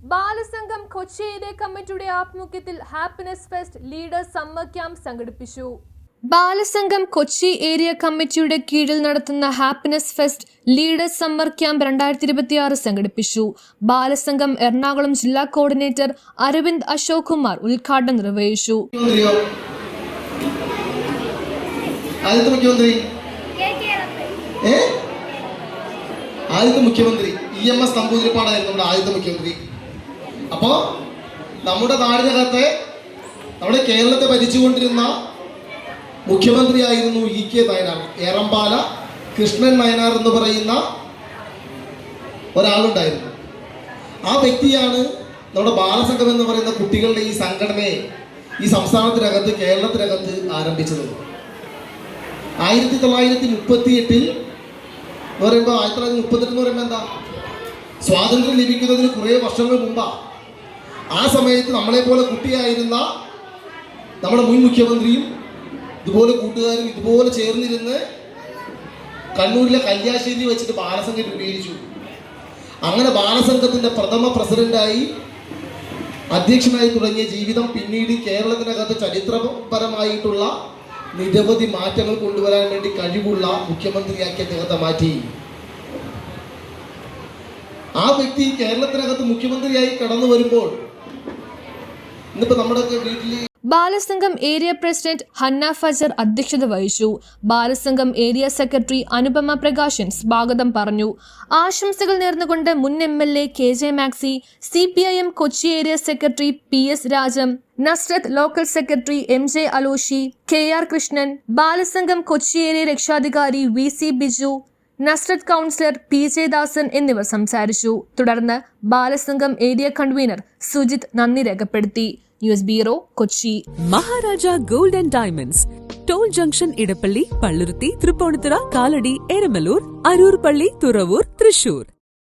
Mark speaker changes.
Speaker 1: Balasangham Kochi area കമ്മിറ്റിയുടെ ആഭിമുഖ്യത്തിൽ happiness fest leaders summer camp സംഘടിപ്പിച്ചു. ബാലസംഘം കൊച്ചി ഏരിയ കമ്മിറ്റിയുടെ കീഴിൽ നടത്തുന്ന happiness fest leaders summer camp 2026 സംഘടിപ്പിച്ചു. ബാലസംഘം എറണാകുളം ജില്ലാ കോർഡിനേറ്റർ അരവിന്ദ് അശോക് കുമാർ ഉദ്ഘാടനം നിർവഹിച്ചു.
Speaker 2: ആദ്യത്തെ മുഖ്യമന്ത്രി EMS നമ്പൂതിരിപ്പാടായിരുന്നു നമ്മുടെ ആദ്യത്തെ മുഖ്യമന്ത്രി. അപ്പോൾ നമ്മുടെ നാടിനകത്തെ നമ്മുടെ കേരളത്തെ ഭരിച്ചുകൊണ്ടിരുന്ന മുഖ്യമന്ത്രിയായിരുന്നു EK നയനാർ. ഏറമ്പാല കൃഷ്ണൻ നയനാർ എന്ന് പറയുന്ന ഒരാളുണ്ടായിരുന്നു. ആ വ്യക്തിയാണ് നമ്മുടെ ബാലസംഘം എന്ന് പറയുന്ന കുട്ടികളുടെ ഈ സംഘടനയെ ഈ സംസ്ഥാനത്തിനകത്ത് കേരളത്തിനകത്ത് ആരംഭിച്ചത്. 1938 എന്ന് പറയുമ്പോൾ 1938 എന്ന് പറയുമ്പോൾ എന്താ, സ്വാതന്ത്ര്യം ലഭിക്കുന്നതിന് കുറേ വർഷങ്ങൾ മുമ്പാണ്. ആ സമയത്ത് നമ്മളെപ്പോലെ കുട്ടിയായിരുന്ന നമ്മുടെ മുൻ മുഖ്യമന്ത്രിയും ഇതുപോലെ കൂട്ടുകാരും ഇതുപോലെ ചേർന്നിരുന്ന് കണ്ണൂരിലെ കല്യാശ്ശേരി വെച്ചിട്ട് ബാലസംഘം രൂപീകരിച്ചു. അങ്ങനെ ബാലസംഘത്തിൻ്റെ പ്രഥമ പ്രസിഡന്റായി അധ്യക്ഷനായി തുടങ്ങിയ ജീവിതം പിന്നീട് കേരളത്തിനകത്ത് ചരിത്രപരമായിട്ടുള്ള നിരവധി മാറ്റങ്ങൾ കൊണ്ടുവരാൻ വേണ്ടി കഴിവുള്ള മുഖ്യമന്ത്രിയാക്കി അദ്ദേഹത്തെ മാറ്റി. ആ വ്യക്തി കേരളത്തിനകത്ത് മുഖ്യമന്ത്രിയായി കടന്നു വരുമ്പോൾ ഇന്നിപ്പോ നമ്മുടെ വീട്ടിൽ
Speaker 1: Balasangham area president Hannah Fajar അധ്യക്ഷത വഹിച്ചു. ബാലസംഘം ഏരിയ സെക്രട്ടറി അനുപമ പ്രകാശൻ സ്വാഗതം പറഞ്ഞു. ആശംസകൾ നേർന്നുകൊണ്ട് മുൻ MLA KJ Maxi, CPIM Kochi area secretary PS Rajam, Nazreth local secretary MJ Aloshy, KR Krishnan, Balasangham Kochi area രക്ഷാധികാരി VC Biju, Nazreth councillor PJ Dasan എന്നിവർ സംസാരിച്ചു. തുടർന്ന് ബാലസംഘം ഏരിയ കൺവീനർ സുജിത് നന്ദി രേഖപ്പെടുത്തി. News bureau, Kochi.
Speaker 3: Maharaja gold and diamonds, toll junction, Edappally, Palluruthy, Tripunithura, Kalady, Eramalloor, Aroor Palli, Thuravoor, Thrissur.